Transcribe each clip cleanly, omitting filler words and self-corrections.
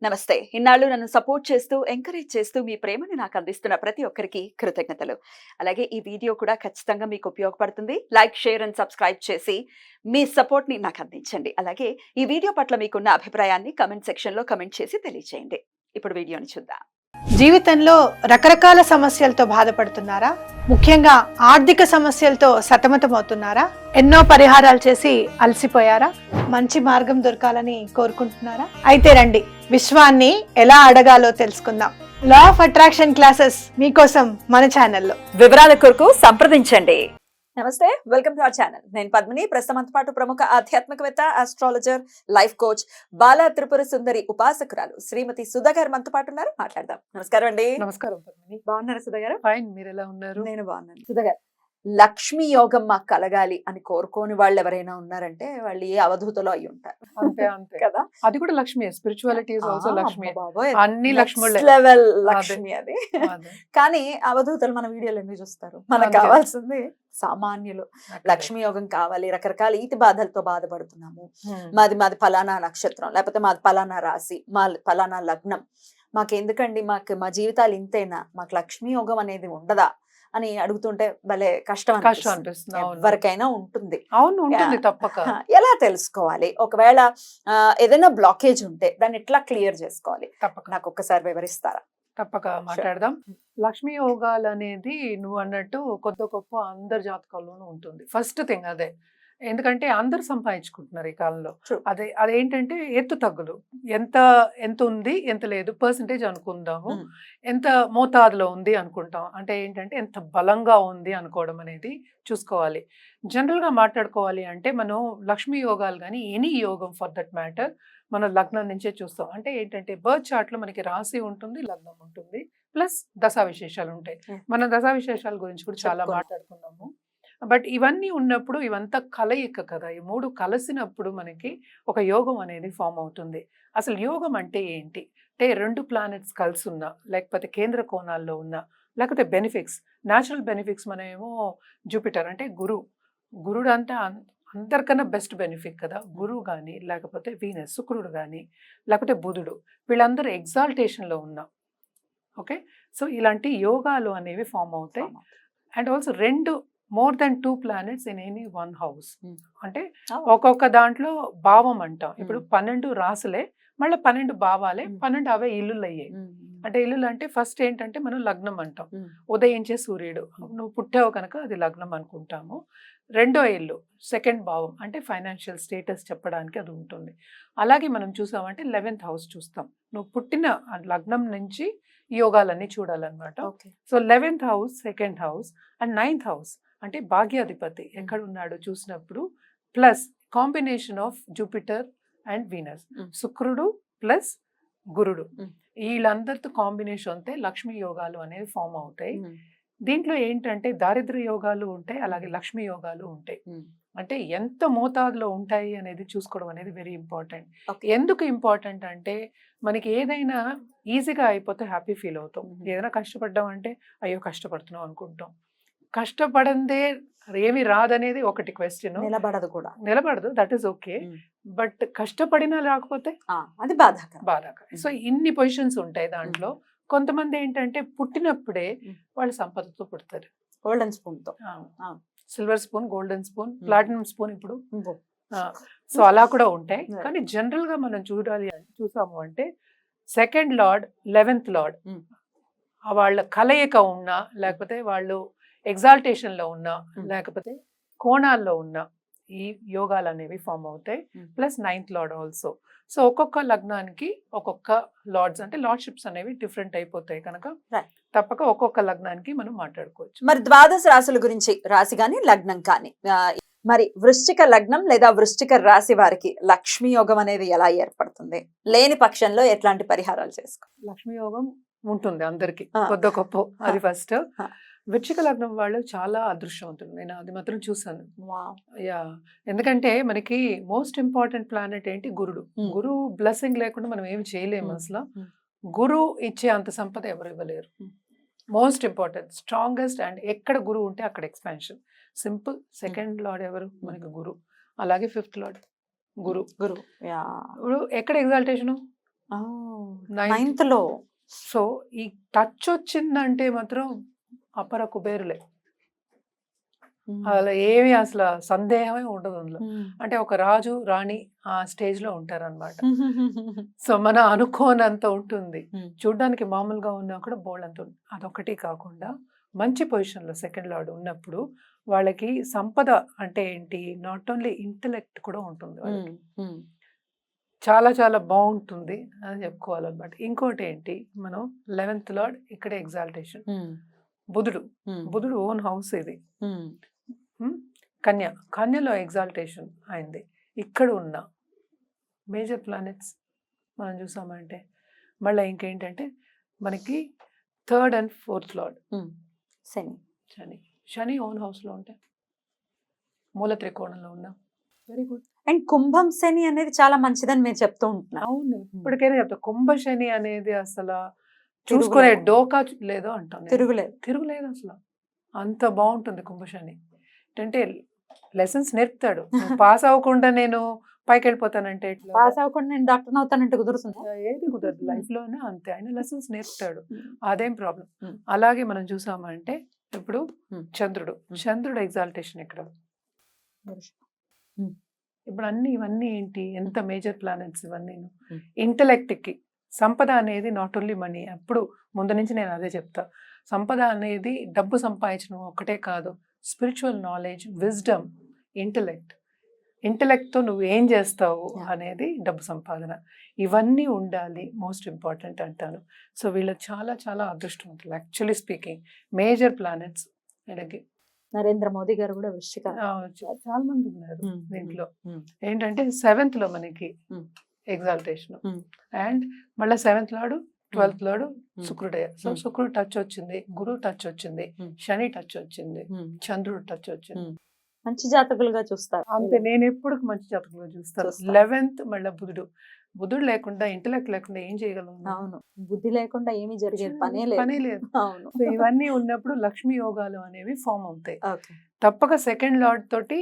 నమస్తే. ఇన్నాళ్ళు నన్ను సపోర్ట్ చేస్తూ, ఎంకరేజ్ చేస్తూ మీ ప్రేమని నాకు అందిస్తున్న ప్రతి ఒక్కరికి కృతజ్ఞతలు. అలాగే ఈ వీడియో కూడా ఖచ్చితంగా మీకు ఉపయోగపడుతుంది. లైక్, షేర్ అండ్ సబ్స్క్రైబ్ చేసి మీ సపోర్ట్‌ని నాకు అందించండి. అలాగే ఈ వీడియో పట్ల మీకున్న అభిప్రాయాన్ని కామెంట్ సెక్షన్‌లో కామెంట్ చేసి తెలియజేయండి. ఇప్పుడు వీడియోని చూద్దాం. జీవితంలో రకరకాల సమస్యలతో బాధపడుతున్నారా? ముఖ్యంగా ఆర్థిక సమస్యలతో సతమతమవుతున్నారా? ఎన్నో పరిహారాలు చేసి అలసిపోయారా? మంచి మార్గం దొరకాలని కోరుకుంటున్నారా? అయితే రండి, విశ్వాన్ని ఎలా అడగాలో తెలుసుకుందాం. లా ఆఫ్ అట్రాక్షన్ క్లాసెస్ మీకోసం మన ఛానల్లో. వివరాల కొరకు సంప్రదించండి. నమస్తే, వెల్కమ్ టు అవర్ ఛానల్. నేను పద్మిని. ప్రస్తుతం పాటు ప్రముఖ ఆధ్యాత్మికవేత్త, astrologer, life coach, Bala Tripura Sundari ఉపాసకురాలు శ్రీమతి సుధా గారు మనతో పాటు ఉన్నారు. మాట్లాడదాం. నమస్కారం అండి. నమస్కారం పద్మిని. బాగున్నారా సుధా గారు? ఫైన్, మీరు ఎలా ఉన్నారు? నేను బాగున్నాను. సుధా గారు, లక్ష్మీ యోగం మాకు కలగాలి అని కోరుకోని వాళ్ళు ఎవరైనా ఉన్నారంటే వాళ్ళు ఏ అవధూతలో అయి ఉంటారు. అంతే అంతే కదా. అది కూడా Lakshmi. Spirituality is also Lakshmi. అన్ని లక్ష్ములే. లెవెల్ లక్ష్మి అది. కానీ అవధూతలు మన వీడియోలు ఎందుకు చూస్తారు? మనకు కావాల్సింది సామాన్యులు. లక్ష్మీ యోగం కావాలి. రకరకాల ఈతి బాధలతో బాధపడుతున్నాము. మాది ఫలానా నక్షత్రం, లేకపోతే మాది ఫలానా రాశి, మా ఫలానా లగ్నం, మాకెందుకండి, మా జీవితాలు ఇంతేనా, మాకు లక్ష్మీ యోగం అనేది ఉండదా అని అడుగుతుంటే భలే కష్టం అనిపిస్తుంది. ఎవరికైనా ఉంటుంది. అవును, ఉంటుంది తప్పక. ఎలా తెలుసుకోవాలి? ఒకవేళ ఏదైనా బ్లాకేజ్ ఉంటే దాన్ని ఎట్లా క్లియర్ చేసుకోవాలి? తప్పక నాకు ఒక్కసారి వివరిస్తారా? తప్పక మాట్లాడదాం. లక్ష్మీ యోగాలు అనేది నువ్వు అన్నట్టు కొద్ది గొప్ప అందరి జాతకాల్లోనూ ఉంటుంది. ఫస్ట్ థింగ్ అదే. ఎందుకంటే అందరు సంపాదించుకుంటున్నారు ఈ కాలంలో. అదేంటంటే ఎత్తు తగ్గులు, ఎంత ఉంది ఎంత లేదు పర్సంటేజ్ అనుకుందాము, ఎంత మోతాదులో ఉంది అనుకుంటాం. అంటే ఏంటంటే ఎంత బలంగా ఉంది అనుకోవడం అనేది చూసుకోవాలి. జనరల్గా మాట్లాడుకోవాలి అంటే మనం లక్ష్మీ యోగాలు కానీ ఎనీ యోగం ఫర్ దట్ మ్యాటర్ మనం లగ్నం నుంచే చూస్తాం. అంటే ఏంటంటే బర్త్ చార్ట్లో మనకి రాశి ఉంటుంది, లగ్నం ఉంటుంది, ప్లస్ దశా విశేషాలు ఉంటాయి. మనం దశా విశేషాల గురించి కూడా చాలా మాట్లాడుకున్నాము. బట్ ఇవన్నీ ఉన్నప్పుడు ఇవంతా కలయిక కదా. ఈ మూడు కలిసినప్పుడు మనకి ఒక యోగం అనేది ఫామ్ అవుతుంది. అసలు యోగం అంటే ఏంటి అంటే, రెండు ప్లానెట్స్ కలిసి ఉన్నా, లేకపోతే కేంద్ర కోణాల్లో ఉన్నా, లేకపోతే బెనిఫిక్స్, న్యాచురల్ బెనిఫిక్స్. మనమేమో జూపిటర్ అంటే గురుడు అంటే అందరికన్నా బెస్ట్ బెనిఫిట్ కదా. గురువు కానీ, లేకపోతే వీనస్ శుక్రుడు కానీ, లేకపోతే బుధుడు, వీళ్ళందరూ ఎగ్జాల్టేషన్లో ఉన్నా. ఓకే, సో ఇలాంటి యోగాలు అనేవి ఫామ్ అవుతాయి. And also more than 2 planets in any 1 house. అంటే ఒక్కొక్క దాంట్లో భావం అంటాం. ఇప్పుడు 12 రాసులే, మళ్ళీ 12 భావాలే, 12 అవే ఇల్లులు అయ్యాయి. అంటే ఇల్లులు అంటే ఫస్ట్ ఏంటంటే మనం లగ్నం అంటాం, ఉదయించే సూర్యుడు. నువ్వు పుట్టావు కనుక అది లగ్నం అనుకుంటాము. రెండో ఇల్లు సెకండ్ భావం, అంటే ఫైనాన్షియల్ స్టేటస్ చెప్పడానికి అది ఉంటుంది. అలాగే మనం చూసామంటే 11th house చూస్తాం. నువ్వు పుట్టిన లగ్నం నుంచి యోగాలన్నీ చూడాలన్నమాట. So 11th house, second house and 9th house అంటే భాగ్యాధిపతి ఎక్కడ ఉన్నాడో చూసినప్పుడు, plus combination of Jupiter and Venus, శుక్రుడు ప్లస్ గురుడు, వీళ్ళందరితో కాంబినేషన్ అయితే లక్ష్మీ యోగాలు అనేవి ఫామ్ అవుతాయి. దీంట్లో ఏంటంటే దారిద్ర్య యోగాలు ఉంటాయి, అలాగే లక్ష్మీ యోగాలు ఉంటాయి. అంటే ఎంత మోతాదులో ఉంటాయి అనేది చూసుకోవడం అనేది వెరీ ఇంపార్టెంట్. ఎందుకు ఇంపార్టెంట్ అంటే, మనకి ఏదైనా ఈజీగా అయిపోతే హ్యాపీ ఫీల్ అవుతాం. ఏదైనా కష్టపడ్డాం అంటే అయ్యో కష్టపడుతున్నాం అనుకుంటాం. కష్టపడందే ఏమి రాదనేది ఒకటి క్వశ్చన్. నిలబడదు, దట్ ఈస్ ఓకే. బట్ కష్టపడినా రాకపోతే అది బాధాకరం. సో ఇన్ని పొజిషన్స్ ఉంటాయి దాంట్లో. కొంతమంది ఏంటంటే పుట్టినప్పుడే వాళ్ళు సంపదతో పుడతారు. గోల్డెన్ స్పూన్ తో, silver spoon, golden spoon, platinum spoon ఇప్పుడు. సో అలా కూడా ఉంటాయి. కానీ జనరల్ గా మనం చూసాము అంటే సెకండ్ లార్డ్, 11th లార్డ్ వాళ్ళ కలయిక ఉన్నా, లేకపోతే వాళ్ళు ఎగ్జాల్టేషన్ లో ఉన్నా, లేకపోతే కోణాల్లో ఉన్నా ఈ యోగాలు అనేవి ఫామ్ అవుతాయి. Plus 9th lord also. So ఒక్కొక్క లగ్నానికి ఒక్కొక్క లార్డ్స్ అంటే లార్డ్షిప్స్ అనేవి డిఫరెంట్ అయిపోతాయి కనుక తప్పక ఒక్కొక్క లగ్నానికి మనం మాట్లాడుకోవచ్చు. మరి ద్వాదశ రాశుల గురించి, రాశి కానీ లగ్నం కానీ, మరి వృశ్చిక లగ్నం లేదా వృశ్చిక రాశి వారికి లక్ష్మీ యోగం అనేది ఎలా ఏర్పడుతుంది? లేని పక్షంలో ఎట్లాంటి పరిహారాలు చేసుకో? లక్ష్మీ యోగం ఉంటుంది అందరికి కొద్ది గొప్ప. అది ఫస్ట్. వృశ్చిక లగ్నం వాళ్ళు చాలా అదృష్టవంతులు, నేను అది మాత్రం చూసాను. ఎందుకంటే మనకి మోస్ట్ ఇంపార్టెంట్ ప్లానెట్ ఏంటి? గురువు బ్లెస్సింగ్ లేకుండా మనం ఏమి చేయలేము అసలు. గురువు ఇచ్చే అంత సంపద ఎవరు ఇవ్వలేరు. Most important, strongest. అండ్ ఎక్కడ గురువు ఉంటే అక్కడ ఎక్స్పాన్షన్. సింపుల్. సెకండ్ లార్డ్ ఎవరు? మనకి గురు. అలాగే 5th లార్డ్ గురు. ఇప్పుడు ఎక్కడ ఎగ్జాల్టేషన్? Ninth. 9th లో సో ఈ టచ్ వచ్చిందంటే మాత్రం అపర కుబేరులే, అలా ఏమి అసలు సందేహమే ఉండదు అందులో. అంటే ఒక రాజు రాణి ఆ స్టేజ్ లో ఉంటారన్నమాట. సో మన అనుకోనంత ఉంటుంది, చూడ్డానికి మామూలుగా ఉన్నా కూడా బోల్డ్ అంత ఉంటుంది. అదొకటి కాకుండా మంచి పొజిషన్ లో సెకండ్ లార్డ్ ఉన్నప్పుడు వాళ్ళకి సంపద అంటే ఏంటి, నాట్ ఓన్లీ ఇంటెలెక్ట్ కూడా ఉంటుంది వాళ్ళకి, చాలా చాలా బాగుంటుంది అని చెప్పుకోవాలన్నమాట. ఇంకోటి ఏంటి, మనం 11th లార్డ్ ఇక్కడ ఎగ్జాల్టేషన్, బుధుడు ఓన్ హౌస్ ఇది, కన్య, కన్యలో ఎగ్జాల్టేషన్ అయింది. ఇక్కడ ఉన్న మేజర్ ప్లానెట్స్ మనం చూసామంటే మళ్ళీ ఇంకేంటంటే మనకి 3rd and 4th lord Shani own house లో ఉంటే మూల త్రికోణంలో ఉన్నా వెరీ గుడ్. అండ్ కుంభం శని అనేది చాలా మంచిదని మీరు చెప్తూ ఉంటున్నారు. అవును, ఇప్పటికైనా చెప్తా, కుంభ శని అనేది అసలు చూసుకునే డోకా లేదు అంటాను, తిరుగులేదు అసలు, అంత బాగుంటుంది కుంభ శని. అంటే లెసన్స్ నేర్పుతాడు, పాస్ అవ్వకుండా నేను పైకి వెళ్ళిపోతానంటే, పాస్ అవ్వకుండా నేను డాక్టర్ అవుతానంటే కుదురుతుంది, ఏది కుదరదు లైఫ్ లోనే, అంతే. ఆయన లెసన్స్ నేర్పుతాడు, అదేం ప్రాబ్లం. అలాగే మనం చూసామంటే ఇప్పుడు చంద్రుడు ఎగ్జాల్టేషన్ ఇక్కడ, ఇప్పుడు ఇవన్నీ ఏంటి, ఎంత మేజర్ ప్లానెట్స్ ఇవన్నీ. ఇంటెలెక్ట్ కి సంపద అనేది నాట్ ఓన్లీ మనీ, అప్పుడు ముందు నుంచి నేను అదే చెప్తా, సంపద అనేది డబ్బు సంపాదించడం ఒకటే కాదు, స్పిరిచువల్ నాలెడ్జ్, విజ్డమ్, ఇంటెలెక్ట్తో నువ్వు ఏం చేస్తావు అనేది డబ్బు సంపాదన, ఇవన్నీ ఉండాలి, మోస్ట్ ఇంపార్టెంట్ అంటాను. సో వీళ్ళు చాలా చాలా అదృష్టవంతులు యాక్చువల్లీ స్పీకింగ్, మేజర్ ప్లానెట్స్. వీళ్ళకి నరేంద్ర మోదీ గారు కూడా వృశ్చిక, చాలా మంది ఉన్నారు దీంట్లో. ఏంటంటే 7th లో మనకి ఎగ్జాల్టేషన్, అండ్ మళ్ళీ 7th లార్డ్ 12th లార్డ్ శుక్రుడే. సో శుక్రుడు టచ్ వచ్చింది, గురువు టచ్ వచ్చింది, శని టచ్ వచ్చింది, చంద్రుడు టచ్ వచ్చింది. మంచి జాతకులుగా చూస్తారు అంతే, నేను ఎప్పుడు మంచి జాతకులుగా చూస్తాను. 11th మళ్ళీ బుధుడు లేకుండా, ఇంటెలెక్ట్ లేకుండా ఏం చేయగలం? అవును, బుద్ధి లేకుండా ఏమీ జరిగేది పనే లేదు. అవును, ఇవన్నీ ఉన్నప్పుడు లక్ష్మీ యోగాలు అనేవి ఫామ్ అవుతాయి. తప్పక సెకండ్ లార్డ్ తోటి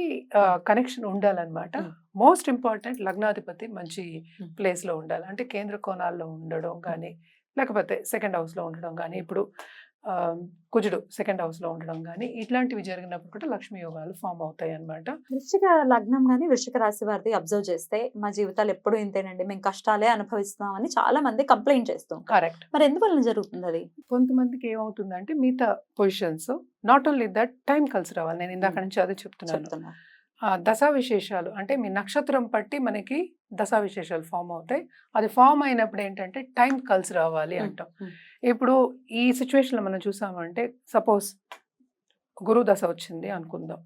కనెక్షన్ ఉండాలన్నమాట. మోస్ట్ ఇంపార్టెంట్ లగ్నాధిపతి మంచి ప్లేస్ లో ఉండాలి, అంటే కేంద్ర కోణాల్లో ఉండడం కానీ, లేకపోతే సెకండ్ హౌస్ లో ఉండడం కానీ, ఇప్పుడు కుజుడు సెకండ్ హౌస్ లో ఉండడం కానీ, ఇట్లాంటివి జరిగినప్పుడు కూడా లక్ష్మీ యోగాలు ఫామ్ అవుతాయి అన్నమాట. వృశ్చిక లగ్నం కానీ వృశ్చిక రాశి వారిది అబ్జర్వ్ చేస్తే, మా జీవితాలు ఎప్పుడు ఇంతేనండి, మేము కష్టాలే అనుభవిస్తున్నామని చాలా మంది కంప్లైంట్ చేస్తాం. కరెక్ట్. మరి ఎందువల్ల జరుగుతుంది అది? కొంతమందికి ఏమవుతుందంటే మిగతా positions, not only that, time కలిసి రావాలి. నేను ఇందాక నుంచి అదే చెప్తున్నాను. దశా విశేషాలు అంటే మీ నక్షత్రం పట్టి మనకి దశా విశేషాలు ఫామ్ అవుతాయి. అది ఫామ్ అయినప్పుడు ఏంటంటే టైం కలిసి రావాలి అంటాం. ఇప్పుడు ఈ సిచ్యువేషన్లో మనం చూసామంటే, సపోజ్ గురు దశ వచ్చింది అనుకుందాం,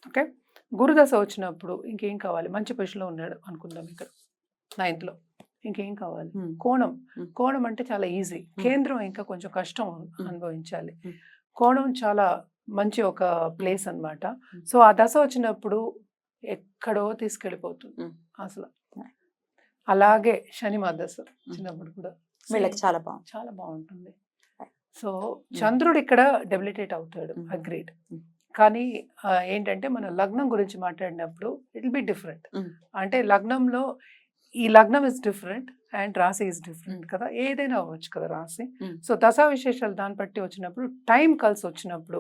ఓకే, గురు దశ వచ్చినప్పుడు ఇంకేం కావాలి, మంచి పొజిషన్లో ఉన్నాడు అనుకుందాం, ఇక్కడ 9th లో ఇంకేం కావాలి, కోణం అంటే చాలా ఈజీ, కేంద్రం ఇంకా కొంచెం కష్టం అనుభవించాలి, కోణం చాలా మంచి ఒక ప్లేస్ అన్నమాట. సో ఆ దశ వచ్చినప్పుడు ఎక్కడో తీసుకెళ్ళిపోతుంది అసలు. అలాగే శని మా దశ చిన్నప్పుడు కూడా వీళ్ళకి చాలా బాగుంటుంది. సో చంద్రుడు ఇక్కడ డెబిలిటేట్ అవుతాడు, అగ్రీడ్. కానీ ఏంటంటే మన లగ్నం గురించి మాట్లాడినప్పుడు ఇట్ విల్ బి డిఫరెంట్. అంటే లగ్నంలో ఈ లగ్నం ఇస్ డిఫరెంట్ అండ్ రాశి ఇస్ డిఫరెంట్ కదా, ఏదైనా అవ్వచ్చు కదా రాశి. సో దశా విశేషాలు దాన్ని బట్టి వచ్చినప్పుడు, టైం కలిసి వచ్చినప్పుడు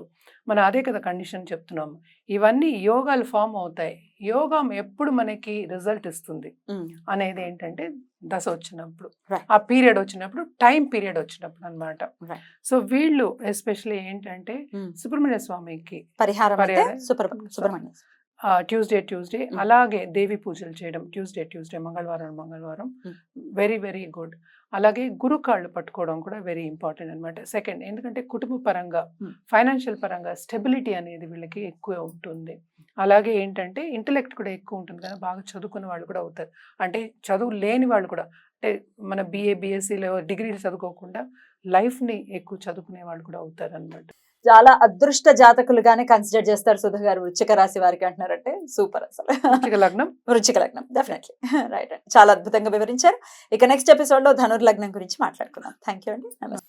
మనం అదే కదా కండిషన్ చెప్తున్నాము, ఇవన్నీ యోగాలు ఫామ్ అవుతాయి. యోగం ఎప్పుడు మనకి రిజల్ట్ ఇస్తుంది అనేది ఏంటంటే దశ వచ్చినప్పుడు, ఆ పీరియడ్ వచ్చినప్పుడు, టైం పీరియడ్ వచ్చినప్పుడు అన్నమాట. సో వీళ్ళు ఎస్పెషల్లీ ఏంటంటే సుబ్రహ్మణ్య స్వామికి పరిహారం ట్యూస్డే, అలాగే దేవి పూజలు చేయడం ట్యూస్డే, మంగళవారం వెరీ వెరీ గుడ్. అలాగే గురు కాళ్ళు పట్టుకోవడం కూడా వెరీ ఇంపార్టెంట్ అనమాట. సెకండ్, ఎందుకంటే కుటుంబ పరంగా, ఫైనాన్షియల్ పరంగా స్టెబిలిటీ అనేది వీళ్ళకి ఎక్కువ ఉంటుంది. అలాగే ఏంటంటే ఇంటెలెక్ట్ కూడా ఎక్కువ ఉంటుంది కదా, బాగా చదువుకున్న వాళ్ళు కూడా అవుతారు. అంటే చదువు లేని వాళ్ళు కూడా, అంటే మన BA BScలో డిగ్రీలు చదువుకోకుండా లైఫ్ని ఎక్కువ చదువుకునే వాళ్ళు కూడా అవుతారు అనమాట. చాలా అదృష్ట జాతకులుగానే కన్సిడర్ చేస్తారు సుధా గారు వృశ్చిక రాశి వారికి అంటున్నారంటే సూపర్. అసలు వృశ్చిక లగ్నం డెఫినెట్లీ రైట్ అండి, చాలా అద్భుతంగా వివరించారు. ఇక నెక్స్ట్ ఎపిసోడ్ లో ధనుర్లగ్నం గురించి మాట్లాడుకుందాం. థ్యాంక్ యూ అండి, నమస్తే.